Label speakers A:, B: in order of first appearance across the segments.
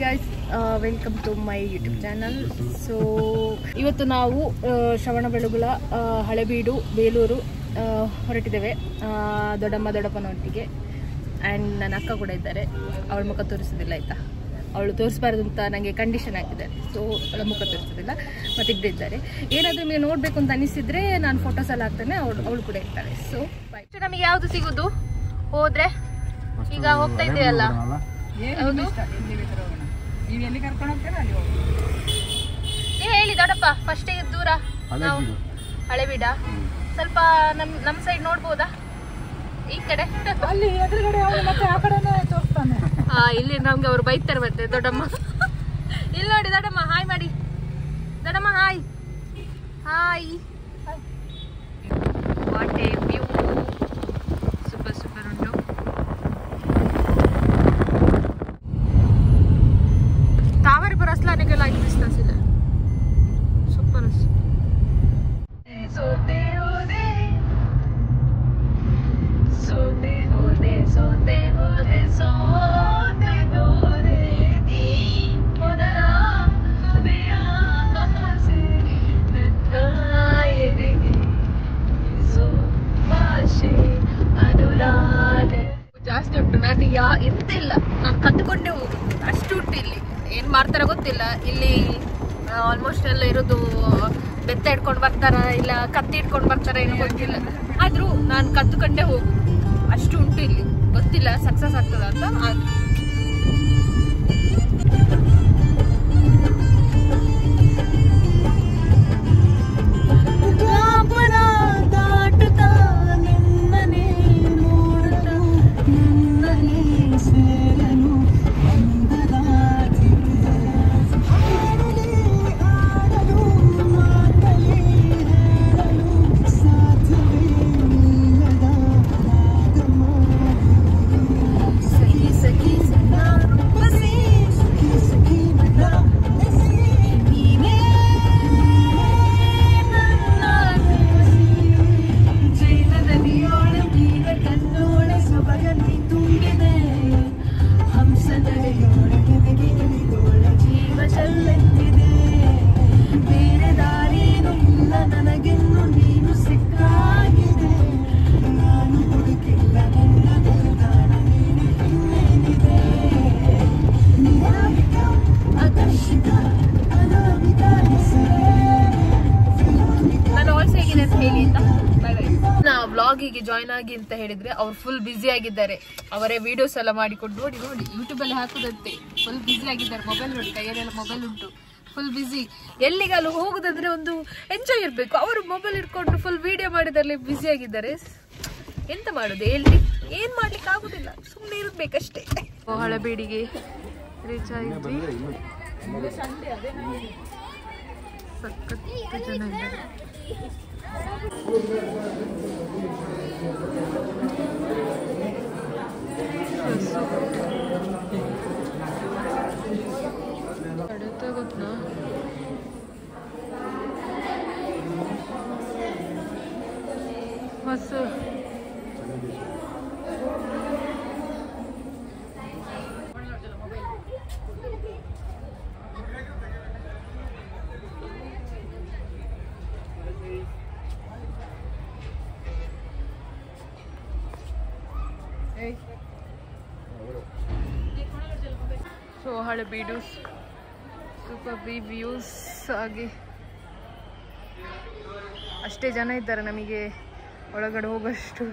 A: Guys, welcome to my YouTube channel. So ಇವತ್ತು ನಾವು ಶ್ರವಣಬೆಳಗೊಳ, ಹಳೆಬೀಡು, ಬೇಲೂರು ಹೊರಟಿದ್ದೇವೆ ದೊಡ್ಡಪ್ಪನೊಟ್ಟಿಗೆ. ಆ್ಯಂಡ್ ನನ್ನ ಅಕ್ಕ ಕೂಡ ಇದ್ದಾರೆ. ಅವಳ ಮುಖ ತೋರಿಸೋದಿಲ್ಲ ಆಯಿತಾ, ಅವಳು ತೋರಿಸಬಾರ್ದು ಅಂತ ನನಗೆ ಕಂಡೀಷನ್ ಹಾಕಿದ್ದಾರೆ. ಸೊ ಅವಳ ಮುಖ ತೋರಿಸೋದಿಲ್ಲ. ಮತ್ತು ಇಬ್ಬರು ಇದ್ದಾರೆ. ಏನಾದರೂ ನಿಮಗೆ ನೋಡಬೇಕು ಅಂತ ಅನಿಸಿದರೆ ನಾನು ಫೋಟೋಸ್ ಎಲ್ಲ ಹಾಕ್ತೇನೆ, ಅವಳು ಕೂಡ ಇರ್ತಾಳೆ. So bye. ನಮಗೆ ಯಾವುದು ಸಿಗೋದು ಹೋದರೆ ಈಗ ಹೋಗ್ತಾ ಇದೆಯಲ್ಲ, ನೀವು ಹೇಳಿ ದೊಡ್ಡಪ್ಪ. ಫಸ್ಟ್ ದೂರ ನಾವು ಹಳೆಬೀಡ, ಸ್ವಲ್ಪ ನಮ್ಮ ಸೈಡ್ ನೋಡ್ಬೋದಾ? ಈ ಕಡೆ ಅಲ್ಲಿ ಎದುರುಗಡೆ ಮತ್ತೆ ಆ ಕಡೆನೇ ತೋರಿಸ್ತಾನೆ. ಇಲ್ಲಿ ನಮ್ಗೆ ಅವ್ರು ಬೈತಾರೆ ಮತ್ತೆ ದೊಡ್ಡಮ್ಮ. ಇಲ್ಲಿ ನೋಡಿ ದೊಡ್ಡಮ್ಮ, ಹಾಯ್ ಮಾಡಿ ದೊಡ್ಡಮ್ಮ. Hi hi. What A view, super super ಉಂಟು. तावरपुर असला के लाइक बिजनेस ಇದೆ ಸೂಪರ್. सोते होते सोते होते सोते होते सोते होते दी मोदरा दिया से नताए रे सो भाषे अनुराग ಜಾಸ್ತಿ ಉಂಟು. ನಾನು ಎಂತಿಲ್ಲ, ನಾನು ಕತ್ಕೊಂಡೇ ಹೋಗುದು ಅಷ್ಟು ಉಂಟು. ಇಲ್ಲಿ ಏನು ಮಾಡ್ತಾರ ಗೊತ್ತಿಲ್ಲ. ಇಲ್ಲಿ ಆಲ್ಮೋಸ್ಟ್ ಎಲ್ಲ ಇರೋದು ಬೆತ್ತ ಇಟ್ಕೊಂಡು ಬರ್ತಾರ, ಇಲ್ಲ ಕತ್ತಿ ಇಟ್ಕೊಂಡು ಬರ್ತಾರ, ಏನೋ ಗೊತ್ತಿಲ್ಲ. ಆದ್ರೂ ನಾನು ಕತ್ಕೊಂಡೇ ಹೋಗುದು ಅಷ್ಟು ಉಂಟು ಇಲ್ಲಿ. ಗೊತ್ತಿಲ್ಲ ಸಕ್ಸಸ್ ಆಗ್ತದ ಅಂತ. ಆದ್ರೂ ವ್ಲಾಗಿಗೆ ಜಾಯ್ನ್ ಆಗಿ ಅಂತ ಹೇಳಿದ್ರೆ ಅವ್ರು ಫುಲ್ ಬ್ಯುಸಿ ಆಗಿದ್ದಾರೆ. ಅವರೇ ವಿಡಿಯೋಸ್ ಎಲ್ಲ ಮಾಡಿಕೊಂಡು ನೋಡಿ ನೋಡಿ ಯೂಟ್ಯೂಬಲ್ಲಿ ಹಾಕುದಂತೆ. ಫುಲ್ ಬ್ಯುಸಿ ಆಗಿದ್ದಾರೆ. ಮೊಬೈಲ್ ನೋಡಿ, ಕೈಯಲ್ಲೆಲ್ಲ ಮೊಬೈಲ್ ಉಂಟು, ಫುಲ್ ಬ್ಯುಸಿ. ಎಲ್ಲಿಗಾಲು ಹೋಗುದಂದ್ರೆ ಒಂದು ಎಂಜಾಯ್ ಇರಬೇಕು. ಅವರು ಮೊಬೈಲ್ ಇಟ್ಕೊಂಡು ಫುಲ್ ವಿಡಿಯೋ ಮಾಡಿದಲ್ಲಿ ಬ್ಯುಸಿ ಆಗಿದ್ದಾರೆ. ಎಂತ ಮಾಡುದು ಹೇಳಿ, ಏನ್ ಮಾಡ್ಲಿಕ್ಕೆ ಆಗುದಿಲ್ಲ, ಸುಮ್ಮನೆ ಇರ್ಬೇಕಷ್ಟೇ. ಹಳೆಬೀಡಿಗೆ ರೀಚ್ ಆಯಿದ್ವಿ. ಸಖತ್ ಜನ ಇದ್ದಾರೆ. ಗೊತ್ತಾ bus so Halebidu super views ಆಗಿ ಅಷ್ಟೇ ಜನ ಇದ್ದಾರೆ ನಮಗೆ ಒಳಗಡೆ ಹೋಗೋಷ್ಟು.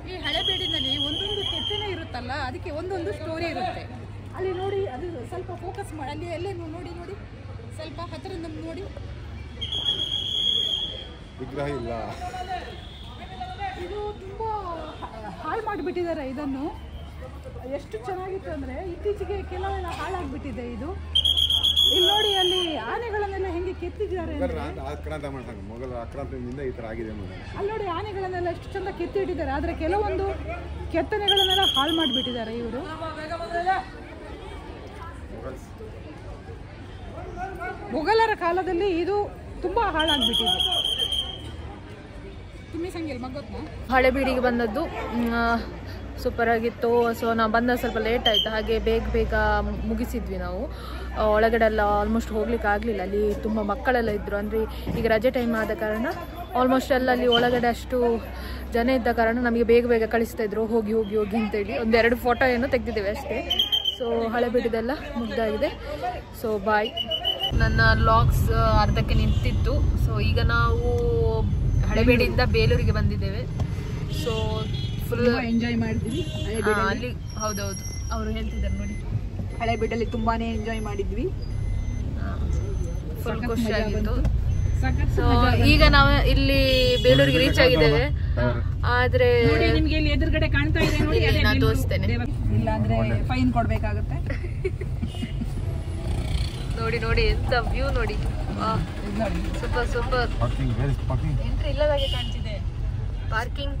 A: ಈ ಹಳೆಬೀಡಿನಲ್ಲಿ ಒಂದೊಂದು ಕೆತ್ತನೆ ಇರುತ್ತಲ್ಲ, ಅದಕ್ಕೆ ಒಂದೊಂದು ಸ್ಟೋರಿ ಇರುತ್ತೆ. ಅಲ್ಲಿ ನೋಡಿ, ಅದು ಸ್ವಲ್ಪ ಫೋಕಸ್ ಮಾಡಿ, ಅಲ್ಲಿ ಎಲ್ಲೇ ನೋಡಿ ನೋಡಿ, ಸ್ವಲ್ಪ ಹತ್ತಿರದಿಂದ ನೋಡಿ. ವಿಗ್ರಹ ಇಲ್ಲ, ಇದು ತುಂಬ ಹಾಳು ಮಾಡಿಬಿಟ್ಟಿದ್ದಾರೆ ಇದನ್ನು. ಎಷ್ಟು ಚೆನ್ನಾಗಿತ್ತು ಅಂದರೆ ಇತ್ತೀಚೆಗೆ ಕೆಲವೆಲ್ಲ ಹಾಳಾಗಿಬಿಟ್ಟಿದೆ ಇದು.
B: ಇಲ್ಲಿ ನೋಡಿ ಅಲ್ಲಿ ಆನೆಗಳನ್ನೆಲ್ಲ ಹೆಂಗೆ ಕೆತ್ತಿದ್ದಾರೆ
C: ಮೊಘಲ್ ಆಕ್ರಾಂತದಿಂದ ಈ ತರ ಆಗಿದೆ.
B: ಅಲ್ಲಿ ನೋಡಿ ಆನೆಗಳನ್ನೆಲ್ಲ ಎಷ್ಟು ಚಂದ ಕೆತ್ತಿಟ್ಟಿದ್ದಾರೆ. ಆದ್ರೆ ಕೆಲವೊಂದು ಕೆತ್ತನೆಗಳನ್ನೆಲ್ಲ ಹಾಳು ಮಾಡಿಬಿಟ್ಟಿದ್ದಾರೆ ಇವರು. ಮೊಘಲರ ಕಾಲದಲ್ಲಿ ಇದು ತುಂಬಾ ಹಾಳಾಗ್ಬಿಟ್ಟಿದೆ.
A: ಹಳೆಬೀಡಿಗೆ ಬಂದದ್ದು ಸೂಪರ್ ಆಗಿತ್ತು. ಸೊ ನಾವು ಬಂದ ಸ್ವಲ್ಪ ಲೇಟ್ ಆಯಿತು, ಹಾಗೆ ಬೇಗ ಮುಗಿಸಿದ್ವಿ ನಾವು. ಒಳಗಡೆ ಎಲ್ಲ ಆಲ್ಮೋಸ್ಟ್ ಹೋಗ್ಲಿಕ್ಕೆ ಆಗಲಿಲ್ಲ, ಅಲ್ಲಿ ತುಂಬ ಮಕ್ಕಳೆಲ್ಲ ಇದ್ದರು. ಅಂದರೆ ಈಗ ರಜೆ ಟೈಮ್ ಆದ ಕಾರಣ ಆಲ್ಮೋಸ್ಟ್ ಎಲ್ಲ ಅಲ್ಲಿ ಒಳಗಡೆ ಅಷ್ಟು ಜನ ಇದ್ದ ಕಾರಣ ನಮಗೆ ಬೇಗ ಕಳಿಸ್ತಾ ಇದ್ರು, ಹೋಗಿ ಅಂತೇಳಿ. ಒಂದೆರಡು ಫೋಟೋ ಏನು ತೆಗೆದಿದ್ದೇವೆ ಅಷ್ಟೇ. ಸೊ ಹಳೆಬೀಡಿದೆಲ್ಲ ಮುಗ್ದಾಗಿದೆ. So bye. ನನ್ನ ಲಾಗ್ಸ್ ಅರ್ಧಕ್ಕೆ ನಿಂತಿತ್ತು. ಸೊ ಈಗ ನಾವು ಹಳೆಬೀಡಿಯಿಂದ ಬೇಲೂರಿಗೆ ಬಂದಿದ್ದೇವೆ. ಸೊ ಫುಲ್
B: ಎಂಜಾಯ್ ಮಾಡಿದ್ವಿ
A: ಅಲ್ಲಿ. ಹೌದೌದು, ಅವರು ಹೇಳ್ತಿದ್ದಾರೆ ನೋಡಿ,
B: ಹಳೆಬೀಡಲ್ಲಿ ತುಂಬಾನೇ ಎಂಜಾಯ್ ಮಾಡಿದ್ವಿ,
A: ಫುಲ್ ಖುಷಿಯಾಗಿತ್ತು. ಸೊ ಈಗ ನಾವು ಇಲ್ಲಿ ಬೇಲೂರಿಗೆ ರೀಚ್ ಆಗಿದ್ದೇವೆ. ಆದ್ರೆ
B: ನಿಮ್ಗೆ ಇಲ್ಲಿ ಎದುರುಗಡೆ ಕಾಣ್ತಾ ಇದೆ ನೋಡಿ,
A: ನಾನು ತೋರಿಸ್ತೇನೆ.
B: ಇಲ್ಲ ಅಂದ್ರೆ ಫೈನ್ ಕೊಡ್ಬೇಕಾಗುತ್ತೆ.
A: ನೋಡಿ ಎಂತ ವ್ಯೂ ನೋಡಿ, ಸೂಪರ್. ಎಂಟ್ರಿ ಇಲ್ಲದಾಗೆ ಕಾಣ್ತಿದೆ. ಪಾರ್ಕಿಂಗ್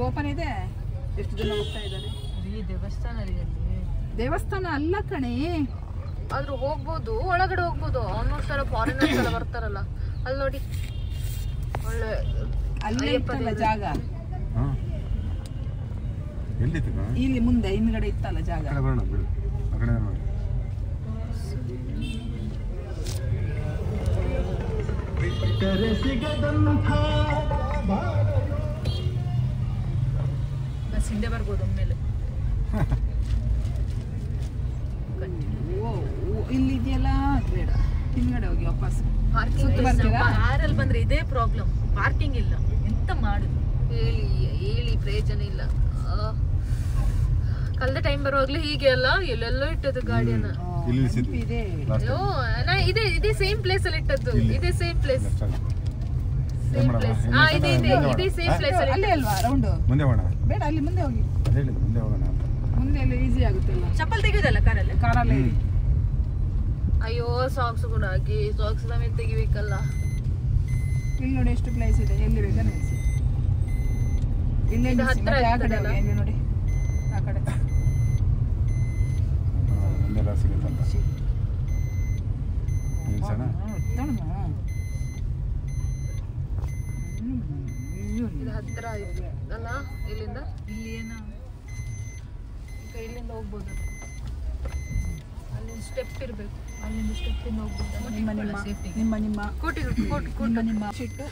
B: ಓಪನ್ ಇದೆ. ಎಷ್ಟು ಜನ ಹೋಗ್ತಾ ಇದ್ದಾರೆ? ದೇವಸ್ಥಾನ ಅಲ್ಲ ಕಣೆ,
A: ಆದ್ರೂ ಹೋಗ್ಬೋದು, ಒಳಗಡೆ ಹೋಗ್ಬೋದು. ಆಲ್ಮೋಸ್ಟ್ ಎಲ್ಲ ಫಾರಿನರ್ಸ್ ಎಲ್ಲ ಬರ್ತಾರಲ್ಲ. ಅಲ್ಲಿ ನೋಡಿ, ಒಳ್ಳೆ
B: ಅಲ್ಲೇ ಇತ್ತಲ್ಲ ಜಾಗ, ಇಲ್ಲಿ ಮುಂದೆ ಹಿಂದ್ಗಡೆ ಇತ್ತಲ್ಲ ಜಾಗ.
A: ಹಿಂದೆ ಬರ್ಬೋದು ಒಮ್ಮೆಲೆ.
B: ಇಲ್ಲಿ ಇದೆಯಲ್ಲ, ಬೇಡ, ಹಿಂದ್ಗಡೆ ಹೋಗಿ ವಾಪಸ್.
A: ಕಾರಲ್ಲಿ ಬಂದ್ರೆ ಇದೇ ಪ್ರಾಬ್ಲಮ್, ಪಾರ್ಕಿಂಗ್ ಇಲ್ಲ. ಎಂತ ಮಾಡುದು ಹೇಳಿ ಪ್ರಯೋಜನ ಇಲ್ಲ. ಕಳೆದ ಟೈಮ್ ಬರುವಾಗ್ಲೇ ಹೀಗೆ ಅಲ್ಲ, ಎಲ್ಲೆಲ್ಲೋ ಇಟ್ಟದ್ದು ಗಾಡಿಯನ್ನ. ಇದೇ ಸೇಮ್ ಪ್ಲೇಸ್ ಅಲ್ಲಿ ಇಟ್ಟದ್ದು, ಇದೇ ಸೇಮ್ ಪ್ಲೇಸ್. ಇದೇ ಸೇಮ್ ಪ್ಲೇಸ್ ಅಲ್ಲಿ.
B: ಅಲ್ಲೇ ಅಲ್ವಾ ರೌಂಡ್?
C: ಮುಂದೆ ಹೋಗೋಣ.
B: ಬೇಡ, ಅಲ್ಲಿ ಮುಂದೆ ಹೋಗಿ.
C: ಮುಂದೆ ಹೋಗೋಣ.
B: ಮುಂದೆ ಎಲ್ಲ ಈಸಿ ಆಗುತ್ತಲ್ಲ.
A: ಚಪ್ಪಲ್ ತೆಗೆಯೋದಲ್ಲ ಕಾರಲ್ಲಿ. ಅಯ್ಯೋ, ಸಾಕ್ಸ್ ಕೂಡ ಹಾಕಿ, ಸಾಕ್ಸ್ ಸಮೇತ ತೆಗಿಬೇಕಲ್ಲ.
B: ಇಲ್ಲಿ ನೋಡಿ ಎಷ್ಟು ಪ್ಲೇಸ್ ಇದೆ, ಎಲ್ಲಿ ಬೇಕಾ ನಿಲ್ಸಿ. ಇಲ್ಲೇ
A: ಹತ್ರ
B: ಆ ಕಡೆ ಹೋಗಿ, ಇಲ್ಲಿ ನೋಡಿ ಆ ಕಡೆ.
C: ಮುಂದೆಲ್ಲ ಸಿಗುತ್ತಲ್ಲ.
A: ಇದು ಹತ್ರ ಆಯ್ತು ಅಲ್ಲ ಇಲ್ಲಿಂದ. ಇಲ್ಲಿ ಏನು ಈಗ ಇಲ್ಲಿಂದ ಹೋಗ್ಬೋದು, ಅಲ್ಲಿಂದ ಸ್ಟೆಪ್ ಇರಬೇಕು, ಅಲ್ಲಿಂದ ಸ್ಟೆಪ್ ಇಂದ ಹೋಗ್ಬೋದು.
B: ನಿಮ್ಮ
A: ಶಿಟ್ಟು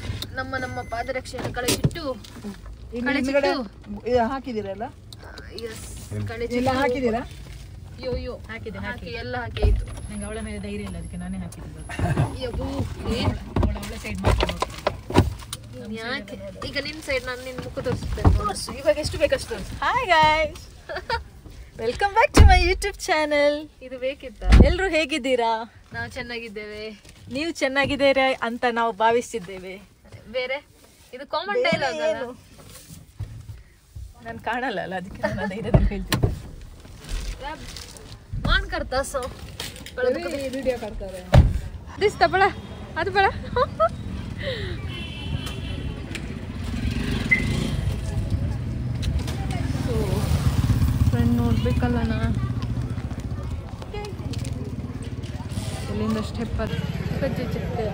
A: ನಮ್ಮ ಪಾದರಕ್ಷೆಯನ್ನು ಕಳಿಸಿಟ್ಟು
B: ಹಾಕಿದಿರಲ್ಲ.
A: ಎಲ್ಲ
B: ಹಾಕಿದ್ದೀರಾ?
A: ಅಯ್ಯೋ ಹಾಕಿದೆ, ಎಲ್ಲ ಹಾಕಿ ಆಯ್ತು.
B: ನಂಗೆ ಅವಳ ಮೇಲೆ ಧೈರ್ಯ ಇಲ್ಲ, ಅದಕ್ಕೆ ನಾನೇ ಹಾಕಿದ್ದು. ಅವಳ ಸೈಡ್ ಮಾಡ್ಕೊಂಡು
A: ಯಾಕೆ ಈಗ ನಿನ್ ಸೈಡ್, ನಾನು ನಿನ್ ಮುಖ ತೋರಿಸ್ತೇನೆ. ಇವಾಗ ಎಷ್ಟು ಬೇಕಷ್ಟು ತೋರಿಸಿ.
D: Hi guys, welcome back to my YouTube channel.
A: ಇದು ಬೇಕಿತ್ತ?
D: ಎಲ್ಲರೂ ಹೇಗಿದ್ದೀರಾ?
A: ನಾವು ಚೆನ್ನಾಗಿದ್ದೇವೆ,
D: ನೀವು ಚೆನ್ನಾಗಿದ್ದೀರಾ ಅಂತ ನಾವು ಭಾವಿಸಿದ್ದೇವೆ.
A: ಬೇರೆ ಇದು ಕಾಮನ್ ಡೈಲಾಗ್ ಅಲ್ಲ.
D: ನಾನು ಕಾಣಲ್ಲ ಅಲ್ಲ, ಅದಕ್ಕೆ ನಾನು ಧೈರ್ಯದಲ್ಲಿ ಹೇಳ್ತಿದ್ದೆ.
A: ಮಾನ್ ಕರ್ತಾ ಸೊ
B: ವಿಡಿಯೋ ಮಾಡ್ತಾರೆ.
A: ದಿಸ್ತ ಬಳ ಅದು ಬಳ. ಸೊ ಫ್ರೆಂಡ್ ನೋಡ್ಬೇಕಲ್ಲ ನಾ. ಎಲ್ಲಿಂದ ಸ್ಟೆಪ್ ಅದು ಕಜ್ಜಿ ಚಿಟ್ಟೆ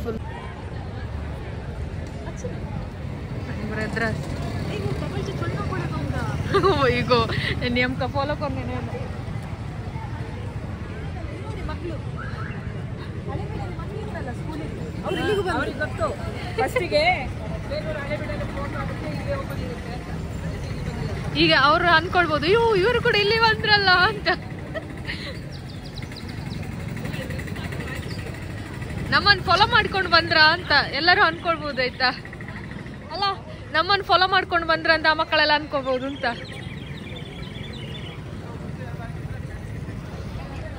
A: ಫುಲ್ बरं ಈಗ ನೇಮಕ ಫಾಲೋ ಕೊನೆ ಈಗ ಅವ್ರು ಅನ್ಕೊಳ್ಬೋದು ಇವರು ಕೂಡ ಇಲ್ಲಿ ಬಂದ್ರಲ್ಲ ಅಂತ. ನಮ್ಮನ್ನು ಫಾಲೋ ಮಾಡ್ಕೊಂಡು ಬಂದ್ರ ಅಂತ ಎಲ್ಲರೂ ಅನ್ಕೊಳ್ಬೋದು ಆಯ್ತಾ. ಅಲ್ಲ ನಮ್ಮನ್ನು ಫಾಲೋ ಮಾಡ್ಕೊಂಡು ಬಂದ್ರ ಅಂತ ಆ ಮಕ್ಕಳೆಲ್ಲ ಅನ್ಕೋಬಹುದು ಅಂತ.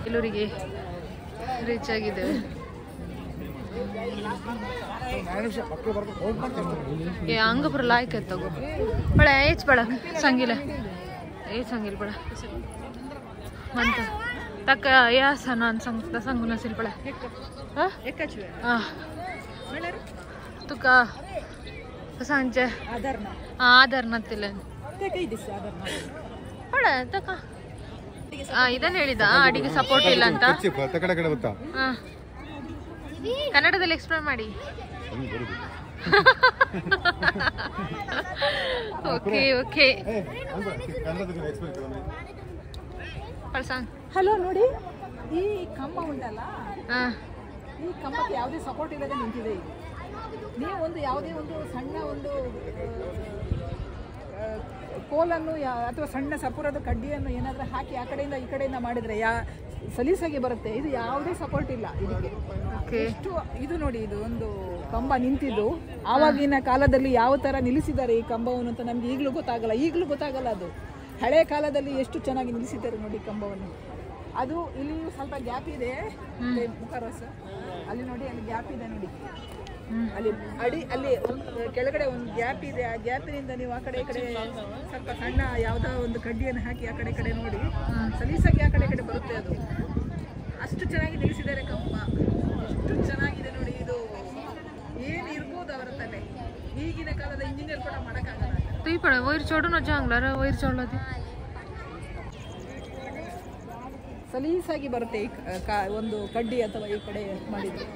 A: ಎಲ್ಲರಿಗೆ ರೀಚ್ ಆಗಿದ್ದೇವೆ. ಅಂಗ ಬರಲ್ಲ ಆಯ್ಕೆ ತಗೋ ಬಳ ಏಚ್ ಬಳ ಸಂಗಿಲ್ಲ ये सांगेल पडा म्हणता तक या सणान सांगता सांगू नसेल पडा हा तुका सांचे आधार ನತ್ತಿಲ್ಲ ಪಡ ತಕ ಇದನ್ನ ಹೇಳಿದ ಅಡಿಗೆ ಸಪೋರ್ಟ್ ಇಲ್ಲ ಅಂತ ಕನ್ನಡದಲ್ಲಿ ಎಕ್ಸ್ಪ್ಲೇನ್ ಮಾಡಿ ಓಕೆ ಓಕೆ
B: ಹಲೋ ನೋಡಿ ಈ ಕಂಬ ಉಂಟಲ್ಲ ಈ ಕಂಬಕ್ಕೆ ಯಾವುದೇ ಸಪೋರ್ಟ್ ಇಲ್ಲದೆ ನಿಂತಿದೆ ಈಗ ನೀವು ಒಂದು ಯಾವುದೇ ಒಂದು ಸಣ್ಣ ಒಂದು ಕೋಲನ್ನು ಅಥವಾ ಸಣ್ಣ ಸಪುರದ ಕಡ್ಡಿಯನ್ನು ಏನಾದರೂ ಹಾಕಿ ಆ ಕಡೆಯಿಂದ ಈ ಕಡೆಯಿಂದ ಮಾಡಿದರೆ ಸಲೀಸಾಗಿ ಬರುತ್ತೆ. ಇದು ಯಾವುದೇ ಸಪೋರ್ಟ್ ಇಲ್ಲ ಇದಕ್ಕೆ. ಎಷ್ಟು ಇದು ನೋಡಿ, ಇದು ಒಂದು ಕಂಬ ನಿಂತಿದ್ದು ಆವಾಗಿನ ಕಾಲದಲ್ಲಿ ಯಾವ ಥರ ನಿಲ್ಲಿಸಿದ್ದಾರೆ ಈ ಕಂಬವನ್ನು ಅಂತ ನಮ್ಗೆ ಈಗಲೂ ಗೊತ್ತಾಗಲ್ಲ. ಅದು ಹಳೆ ಕಾಲದಲ್ಲಿ ಎಷ್ಟು ಚೆನ್ನಾಗಿ ನಿಲ್ಲಿಸಿದ್ದಾರೆ ನೋಡಿ ಕಂಬವನ್ನು. ಅದು ಇಲ್ಲಿ ಸ್ವಲ್ಪ ಗ್ಯಾಪ್ ಇದೆ ಮುಖರಸ, ಅಲ್ಲಿ ನೋಡಿ ಅಲ್ಲಿ ಗ್ಯಾಪ್ ಇದೆ ನೋಡಿ, ಅಲ್ಲಿ ಕೆಳಗಡೆ ಒಂದು ಗ್ಯಾಪ್ ಇದೆ. ಆ ಗ್ಯಾಪಿನಿಂದ ನೀವು ಆ ಕಡೆ ಈ ಕಡೆ ಸ್ವಲ್ಪ ಸಣ್ಣ ಯಾವುದೋ ಒಂದು ಕಡ್ಡಿಯನ್ನು ಹಾಕಿ ಆ ಕಡೆ ನೋಡಿ ಸಲೀಸಾಗಿ ಆ ಕಡೆ ಬರುತ್ತೆ. ಅದು ಅಷ್ಟು ಚೆನ್ನಾಗಿ ನಿಲ್ಲಿಸಿದ್ದಾರೆ ಕಂಬ, ಎಷ್ಟು ಚೆನ್ನಾಗಿದೆ ನೋಡಿ. ಇದು ಏನು ಇರ್ಬೋದು ಅವರ ತಲೆ, ಈಗಿನ ಕಾಲದ ಇಂಜಿನಿಯರ್ ಕೂಡ ಮಾಡೋಕ್ಕಾಗಲ್ಲ. ಸಲೀಸಾಗಿ ಬರುತ್ತೆ ಒಂದು ಕಡ್ಡಿ ಅಥವಾ ಈ ಕಡೆ ಮಾಡಿದ್ರೆ.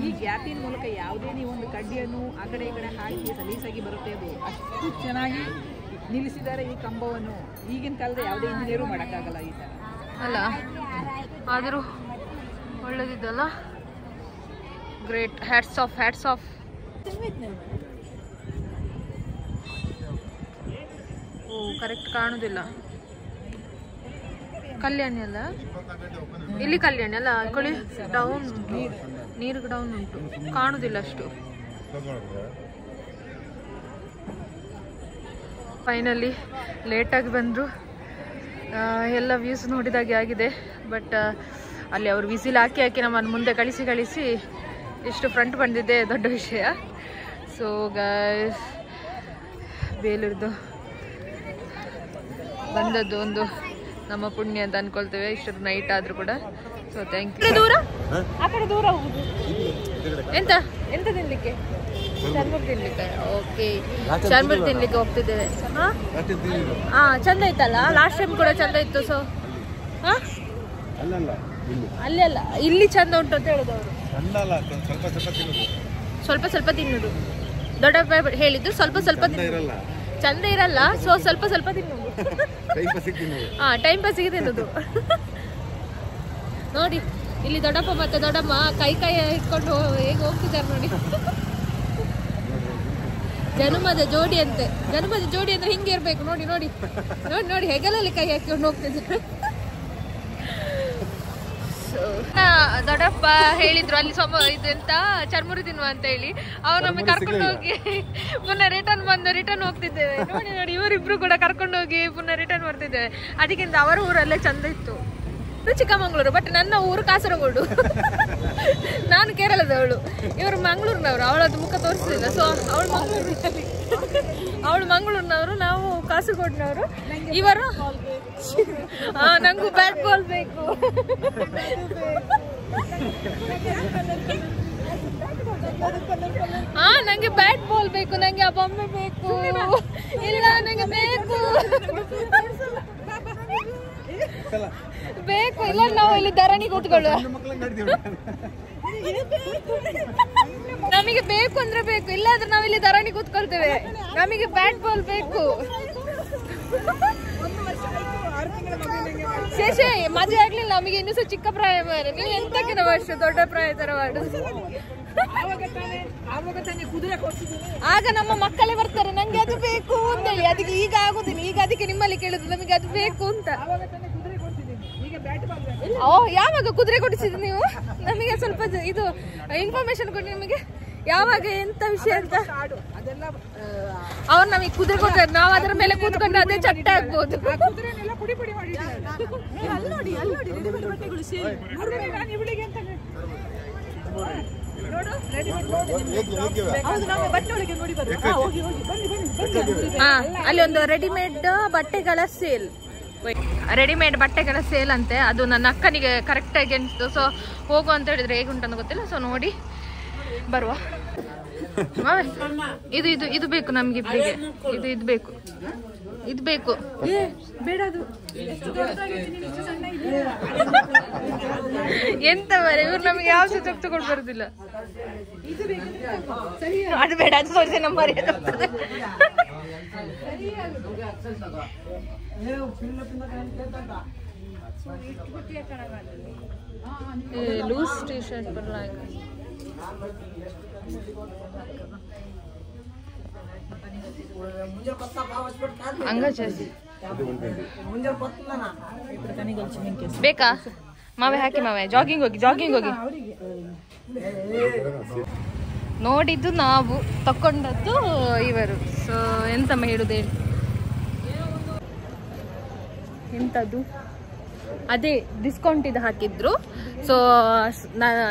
B: ಈ ಗ್ಯಾಪಿನ ಮೂಲಕ ಯಾವುದೇ ನೀವು ಒಂದು ಕಡ್ಡಿಯನ್ನು ಆ ಕಡೆ ಈ ಕಡೆ ಹಾಕಿ ಸಲೀಸಾಗಿ ಬರುತ್ತೆ. ಅದು ಅಷ್ಟು ಚೆನ್ನಾಗಿ ನಿಲ್ಲಿಸಿದ್ದಾರೆ ಈ ಕಂಬವನ್ನು. ಈಗಿನ ಕಾಲದ ಯಾವುದೇ ಇಂಜಿನಿಯರು ಮಾಡೋಕ್ಕಾಗಲ್ಲ ಈ ಥರ
A: ಅಲ್ಲ. ಆದರೂ ಒಳ್ಳೆದಿದ್ದಲ್ಲ. Great, hats off. ಓ ಕರೆಕ್ಟ್ ಕಾಣುವುದಿಲ್ಲ. ಕಲ್ಯಾಣಿ ಅಲ್ಲ, ಇಲ್ಲಿ ಕಲ್ಯಾಣಿ ಅಲ್ಲ, ಕೊಳಿ ಡೌನ್ ನೀರು ಡೌನ್ ಉಂಟು, ಕಾಣುವುದಿಲ್ಲ ಅಷ್ಟು. ಫೈನಲಿ ಲೇಟಾಗಿ ಬಂದರು, ಎಲ್ಲ ವ್ಯೂಸ್ ನೋಡಿದಾಗೆ ಆಗಿದೆ. ಬಟ್ ಅಲ್ಲಿ ಅವರು ವಿಸಿಲ್ ಹಾಕಿ ನಮ್ಮನ್ನು ಮುಂದೆ ಕಳಿಸಿ ಇಷ್ಟು ಫ್ರಂಟ್ ಬಂದಿದ್ದೆ ದೊಡ್ಡ ವಿಷಯ. ಸೊ ಗಾಯ್ಸ್, ಬೇಲೂರ್ದು ಬಂದದ್ದು ಒಂದು ನಮ್ಮ ಪುಣ್ಯ ಅಂತ ಅನ್ಕೊಳ್ತೇವೆ, ಇಷ್ಟು ನೈಟ್ ಆದ್ರೂ ಕೂಡ. So thank you. ದೂರ ಆ ಕಡೆ ದೂರ ಹೋಗುದು ಎಂತ ತಿನ್ಲಿಕ್ಕೆ? ಚರ್ಮುರಿ ತಿನ್ಲಿಕ್ಕೆ. ಓಕೆ, ಚರ್ಮುರಿ ತಿನ್ಲಿಕ್ಕೆ ಹೋಗ್ತಿದ್ದೇವೆ. ಹಾ ಚಂದ ಇತ್ತಲ್ಲ, ಲಾಸ್ಟ್ ಟೈಮ್ ಕೂಡ ಚಂದ ಇತ್ತು. ಸೊ ಅಲ್ಲಿ ಅಲ್ಲ, ಇಲ್ಲಿ ಚಂದ ಉಂಟು ಅಂತ ಹೇಳುದು ಅವರು. ಸ್ವಲ್ಪ ತಿನ್ನುದು. ದೊಡ್ಡಪ್ಪ ಹೇಳಿದ್ದು ಸ್ವಲ್ಪ ಚಂದ ಇರಲ್ಲ, ಸೊ ಸ್ವಲ್ಪ ತಿನ್ನುದು. ಟೈಮ್ ಪಾಸಿಗೆ ತಿನ್ನುದು. ನೋಡಿ ಇಲ್ಲಿ ದೊಡ್ಡಪ್ಪ ಮತ್ತೆ ದೊಡ್ಡಮ್ಮ ಕೈ ಇಟ್ಕೊಂಡು ಹೇಗೆ ಹೋಗ್ತಿದ್ದಾರೆ ನೋಡಿ. ಜನುಮದ ಜೋಡಿ ಅಂದ್ರೆ ಹಿಂಗೆ ಇರ್ಬೇಕು. ನೋಡಿ ಹೆಗಲಲ್ಲಿ ಕೈ ಹಾಕಿಕೊಂಡು ಹೋಗ್ತಿದ್ದಾರೆ. ದೊಡ್ಡಪ್ಪ ಹೇಳಿದ್ರು ಅಲ್ಲಿ ಇದೆಂತ ಚರ್ಮುರಿ ತಿನ್ನುವ ಅಂತ ಹೇಳಿ. ಅವ್ರು ನಮಗೆ ಕರ್ಕೊಂಡು ಹೋಗಿ ಪುನಃ ರಿಟರ್ನ್ ಹೋಗ್ತಿದ್ದೇವೆ. ನೋಡಿ ಇವರಿಬ್ರು ಕೂಡ ಕರ್ಕೊಂಡು ಹೋಗಿ ಪುನಃ ರಿಟರ್ನ್ ಬರ್ತಿದ್ದೇವೆ. ಅದಕ್ಕಿಂತ ಅವರ ಊರಲ್ಲೇ ಚಂದ ಇತ್ತು. ಚಿಕ್ಕಮಂಗ್ಳೂರು, ಬಟ್ ನನ್ನ ಊರು ಕಾಸರಗೋಡು. ನಾನು ಕೇರಳದವಳು, ಇವರು ಮಂಗಳೂರಿನವರು. ಅವಳದ್ದು ಮುಖ ತೋರಿಸಲಿಲ್ಲ. ಸೊ ಅವಳು ಮಂಗಳೂರಿನವರು, ನಾವು ಕಾಸರಗೋಡಿನವರು. ಇವರು ನಂಗೂ ಬ್ಯಾಟ್ ಬಾಲ್ ಬೇಕು. ನಂಗೆ ಬ್ಯಾಟ್ ಬಾಲ್ ಬೇಕು, ನಂಗೆ ಆ ಬೊಮ್ಮೆ ಬೇಕು. ಇಲ್ಲ ನಂಗೆ ಬೇಕು ಇಲ್ಲ, ನಾವು ಇಲ್ಲಿ ಧರಣಿ ಕೂತ್ಕೊಳ್ಳುವ. ನಮಗೆ ಬೇಕು ಅಂದ್ರೆ ಬೇಕು, ಇಲ್ಲಾಂದ್ರೆ ನಾವಿಲ್ಲಿ ಧರಣಿ ಕೂತ್ಕೊಳ್ತೇವೆ. ನಮಗೆ ಬ್ಯಾಟ್ ಬಾಲ್ ಬೇಕು. ಶೇಷೆ ಮದುವೆ ಆಗ್ಲಿಲ್ಲ ನಮಗೆ, ಇನ್ನೂ ಸಹ ಚಿಕ್ಕ ಪ್ರಾಯ. ನೀವು ಎಂತಕ್ಕೆ ವರ್ಷ ದೊಡ್ಡ ಪ್ರಾಯ ತರ ಮಾಡುದು? ಆಗ ನಮ್ಮ ಮಕ್ಕಳೇ ಬರ್ತಾರೆ ನಂಗೆ ಅದು ಬೇಕು ಅಂತೇಳಿ. ಅದಕ್ಕೆ ಈಗ ಆಗುದಿಲ್ಲ. ಈಗ ಅದಕ್ಕೆ ನಿಮ್ಮಲ್ಲಿ ಕೇಳುದು ನಮಗೆ ಅದು ಬೇಕು ಅಂತ. ಯಾವಾಗ ಕುದುರೆ ಕೊಡಿಸಿದ್ರಿ ನೀವು? ನಮಗೆ ಸ್ವಲ್ಪ ಇದು ಇನ್ಫಾರ್ಮೇಶನ್ ಕೊಡಿ. ನಿಮಗೆ ಯಾವಾಗ ಎಂತ ವಿಷಯ ಅಂತ ಅವ್ರು ನಮಗೆ ಕುದುರೆ ಕೊಡ್ತಾರೆ. ನಾವು ಅದರ ಮೇಲೆ ಕೂತ್ಕೊಂಡು ಅದೇ ಚಟ್ಟ ಆಗ್ಬೋದು. ನೋಡು ಅಲ್ಲಿ ಒಂದು ರೆಡಿಮೇಡ್ ಬಟ್ಟೆಗಳ ಸೇಲ್ ಅಂತೆ. ಅದು ನನ್ನ ಅಕ್ಕನಿಗೆ ಕರೆಕ್ಟಾಗಿ ಅನಿಸ್ತು. ಸೊ ಹೋಗು ಅಂತ ಹೇಳಿದ್ರೆ ಹೇಗುಂಟಂತ ಗೊತ್ತಿಲ್ಲ. ಸೊ ನೋಡಿ ಬರುವ. ಇದು ಇದು ಇದು ಬೇಕು ನಮ್ಗೆ ಇಬ್ಬರಿಗೆ. ಇದು ಬೇಕು, ಇದು ಬೇಕು. ಬೇಡದು ಎಂತ ಮರೆ, ಇವ್ರು ನಮ್ಗೆ ಯಾವ ಸಹ ತಗೊಂಡು ಬರುದಿಲ್ಲ. ಅದು ಬೇಡ, ಅದು ತೋರಿಸಿ ನಮ್ಮ ಮರ್ಯಾದೆ. लूज टी शर्ट पर लाएगा ಬೇಕಾ ಮಾವೆ ಹಾಕಿ ಮಾವೆ ಜಾಗಿಂಗ್ ಹೋಗಿ ನೋಡಿದ್ದು ನಾವು ತಕೊಂಡದ್ದು ಇವರು. ಸೊ ಎಂತಮ್ಮ ಹೇಳುದು ಹೇಳಿ, ಎಂತದ್ದು ಅದೇ ಡಿಸ್ಕೌಂಟ್ ಇದು ಹಾಕಿದ್ರು. ಸೊ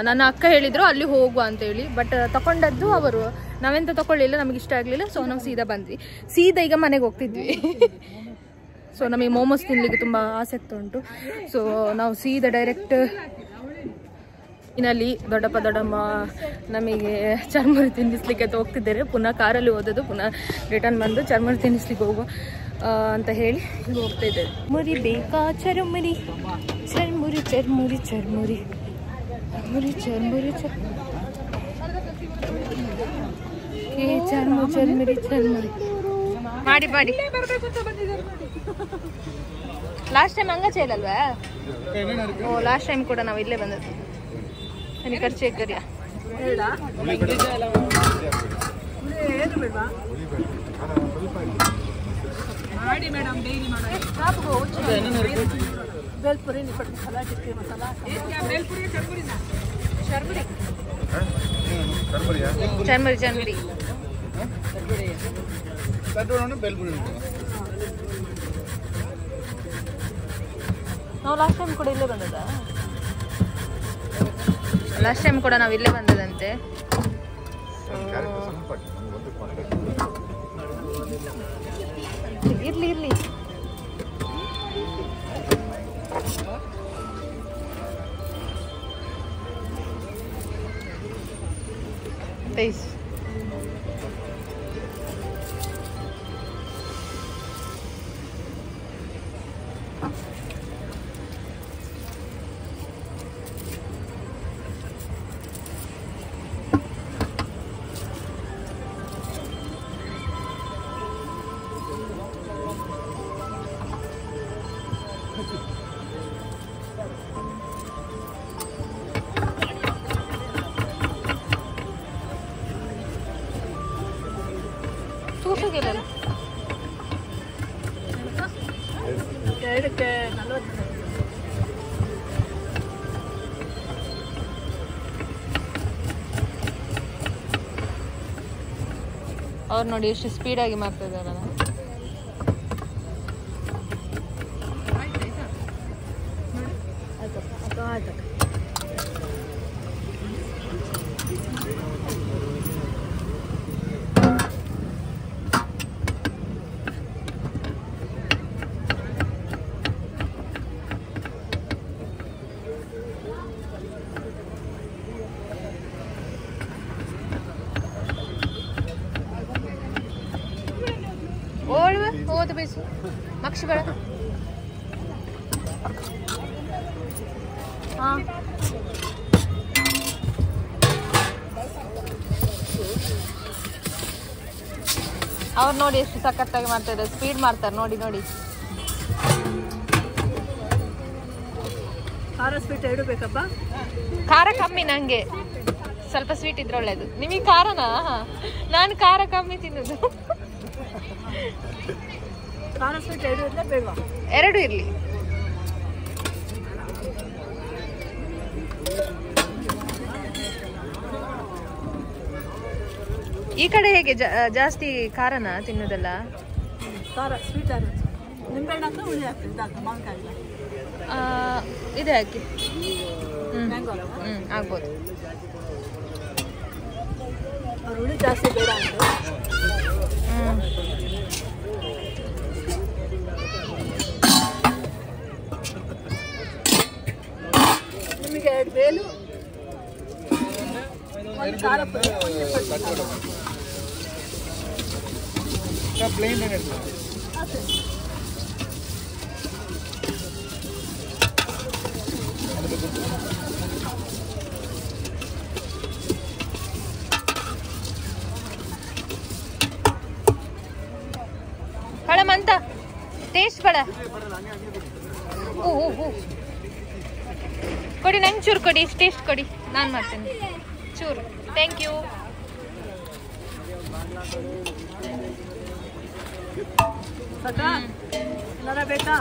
A: ನನ್ನ ಅಕ್ಕ ಹೇಳಿದ್ರು ಅಲ್ಲಿ ಹೋಗುವ ಅಂತ ಹೇಳಿ. ಬಟ್ ತಕೊಂಡದ್ದು ಅವರು, ನಾವೆಂತ ತಕೊಳ್ಳಿಲ್ಲ, ನಮಗೆ ಇಷ್ಟ ಆಗಲಿಲ್ಲ. ಸೊ ನಾವು ಸೀದಾ ಬಂದ್ವಿ. ಸೀದಾ ಈಗ ಮನೆಗೆ ಹೋಗ್ತಿದ್ವಿ. ಸೊ ನಮಗೆ ಮೋಮೋಸ್ ತಿನ್ಲಿಕ್ಕೆ ತುಂಬ ಆಸಕ್ತಿ ಉಂಟು. ಸೊ ನಾವು ಸೀದಾ ಡೈರೆಕ್ಟ್ ಇನ್ನಲ್ಲಿ ದೊಡ್ಡಮ್ಮ ನಮಗೆ ಚರ್ಮುರಿ ತಿನ್ನಿಸ್ಲಿಕ್ಕೆ ಅಂತ ಹೋಗ್ತಿದ್ದಾರೆ. ಪುನಃ ಕಾರಲ್ಲಿ ಹೋದದ್ದು, ಪುನಃ ರಿಟರ್ನ್ ಬಂದು ಚರ್ಮುರಿ ತಿನ್ನಿಸ್ಲಿಕ್ಕೆ ಹೋಗುವ ಅಂತ ಹೇಳಿ ಹೋಗ್ತಾ ಇದ್ದೇವೆ. ಮುರಿ ಬೇಕಾ ಚರ್ಮುರಿ ಚರ್ಮುರಿ ಚರ್ಮುರಿ ಚರ್ಮುರಿ ಚರ್ಮುರಿ ಚರ್ಮುರಿ ಚರ್ಮುರಿ ಚರ್ಮುರಿ ಮಾಡಿ ಮಾಡಿ. ಲಾಸ್ಟ್ ಟೈಮ್ ಹಂಗ ಚೇಲಲ್ವಾ? ಓ ಲಾಸ್ಟ್ ಟೈಮ್ ಕೂಡ ನಾವು ಇಲ್ಲೇ ಬಂದದ್ದು. ನನಗೆ ಖರ್ಚು ಕರಿಯಾ
B: ಮಾಡಿ ಮೇಡಮ್, ಡೈಲಿ ಬೇಲ್ಪುರಿ ಮಸಾಲಾ ಟಿಕ್ಕಿ ಮಸಾಲಾ ಬೇಲ್ಪುರಿ
A: ಚರ್ಮುರಿ ನಾವು ಲಾಸ್ಟ್ ಟೈಮ್ ಕೂಡ ಇಲ್ಲೇ ಬಂದದ. ಲಾಸ್ಟ್ ಟೈಮ್ ಕೂಡ ನಾವು ಇಲ್ಲೇ ಬಂದದಂತೆ. ಇರ್ಲಿ ಟೇಸ್ಟ್. ಅವ್ರು ನೋಡಿ ಎಷ್ಟು ಸ್ಪೀಡಾಗಿ ಮಾಡ್ತಾ ಇದ್ದಾರಲ್ಲ. ಹೋದ ಬೇಸು ಮಕ್ಷಿ ಬೇಡ. ಹಾಂ ಅವ್ರು ನೋಡಿ ಎಷ್ಟು ಸಖತ್ತಾಗಿ ಮಾಡ್ತಾ ಇದ್ದಾರೆ, ಸ್ಪೀಡ್ ಮಾಡ್ತಾರೆ ನೋಡಿ.
B: ಖಾರ ಸ್ವೀಟ್ ಎರಡು ಬೇಕಪ್ಪ?
A: ಖಾರ ಕಮ್ಮಿ, ನಂಗೆ ಸ್ವಲ್ಪ ಸ್ವೀಟ್ ಇದ್ರೆ ಒಳ್ಳೇದು. ನಿಮಗೆ ಖಾರನಾ? ನಾನು ಖಾರ ಕಮ್ಮಿ ತಿನ್ನೋದು.
B: ಖಾರ ಸ್ವೀಟ್ ಎರಡು ಇರಲೇ ಬೇಡ?
A: ಎರಡು ಇರಲಿ. ಈ ಕಡೆ ಹೇಗೆ ಜಾಸ್ತಿ ಖಾರನ ತಿನ್ನೋದಲ್ಲ?
B: ಖಾರ ಸ್ವೀಟ್ ನಿಂಬೆಹಣ್ಣು ಹಾಕಿ ಹುಳಿ ಹಾಕ್ತೀವಿ, ಮಾವಿನಕಾಯಿ
A: ಇದೆ ಹಾಕಿ ಆಗ್ಬೋದು.
B: ಜಾಸ್ತಿ ಬೇಡ ಅಂತ. ನಿಮಗೆ 2 ಬೇಲು, 1 ಖಾರ ಪುಡಿ, 1 ಹೆಸರು
E: ಪ್ಲೇನ್
D: ಮಂತ ಟೇಸ್ಟ್ ಬೇಡ ಕೊಡಿ, ನಂಗೆ ಚೂರು ಕೊಡಿ, ಟೇಸ್ಟ್ ಕೊಡಿ, ನಾನು ಮಾಡ್ತೇನೆ ಚೂರು. Thank you.
B: ಬೇಕಾ?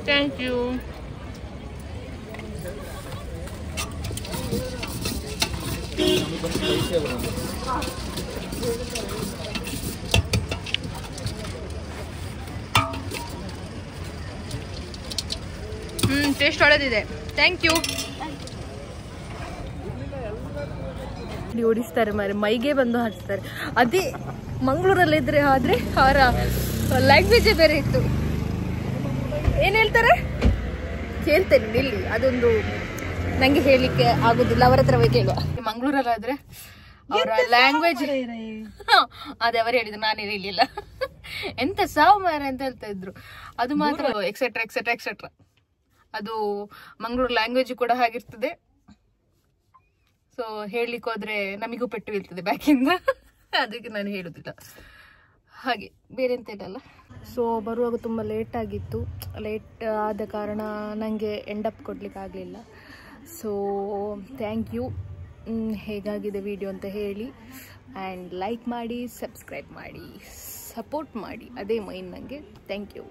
D: Thank you. ಟೇಸ್ಟ್ ಒಳ್ಳೆದಿದೆ. Thank you.
A: ಓಡಿಸ್ತಾರೆ ಮಾರೆ, ಮೈಗೆ ಬಂದು ಹಾಕ್ತಾರೆ. ಅದೇ ಮಂಗಳೂರಲ್ಲಿದ್ರೆ ಆದ್ರೆ ಅವರ ಲ್ಯಾಂಗ್ವೇಜೇ ಬೇರೆ ಇತ್ತು. ಏನ್ ಹೇಳ್ತಾರೆ ಕೇಳ್ತೇನೆ ಇಲ್ಲಿ, ಅದೊಂದು ನಂಗೆ ಹೇಳಲಿಕ್ಕೆ ಆಗುದಿಲ್ಲ, ಅವರ ಹತ್ರವೇ ಕೇಳುವ. ಮಂಗಳೂರಲ್ಲಾದ್ರೆ ಅವರ ಲ್ಯಾಂಗ್ವೇಜ್ ಅದೇ ಅವರು ಹೇಳಿದ್ರು, ನಾನೇ ಹೇಳಿಲ್ಲ. ಎಂತ ಸಾವು ಮಾರ ಅಂತ ಹೇಳ್ತಾ ಇದ್ರು. ಅದು ಮಾತ್ರ ಎಕ್ಸೆಟ್ರಾ ಎಕ್ಸೆಟ್ರಾ ಎಕ್ಸೆಟ್ರಾ. ಅದು ಮಂಗಳೂರು ಲ್ಯಾಂಗ್ವೇಜ್ ಕೂಡ ಹಾಗಿರ್ತದೆ. ಸೊ ಹೇಳಲಿಕ್ಕೆ ಹೋದ್ರೆ ನಮಿಗೂ ಪೆಟ್ಟು ಬೀಳ್ತದೆ ಬ್ಯಾಕಿಂದ, ಅದಕ್ಕೆ ನಾನು ಹೇಳುದಿಲ್ಲ. ಹಾಗೆ ಬೇರೆ ಎಂತ ಇಲ್ಲಲ್ಲ. ಸೊ ಬರುವಾಗ ತುಂಬ ಲೇಟ್ ಆಗಿತ್ತು. ಲೇಟ್ ಆದ ಕಾರಣ ನನಗೆ ಎಂಡಪ್ ಕೊಡ್ಲಿಕ್ಕೆ ಆಗಲಿಲ್ಲ. So thank you. ಹೇಗಾಗಿದೆ ವಿಡಿಯೋ ಅಂತ ಹೇಳಿ, ಆ್ಯಂಡ್ ಲೈಕ್ ಮಾಡಿ, ಸಬ್ಸ್ಕ್ರೈಬ್ ಮಾಡಿ, ಸಪೋರ್ಟ್ ಮಾಡಿ, ಅದೇ ಮೈನ್ ನನಗೆ. Thank you.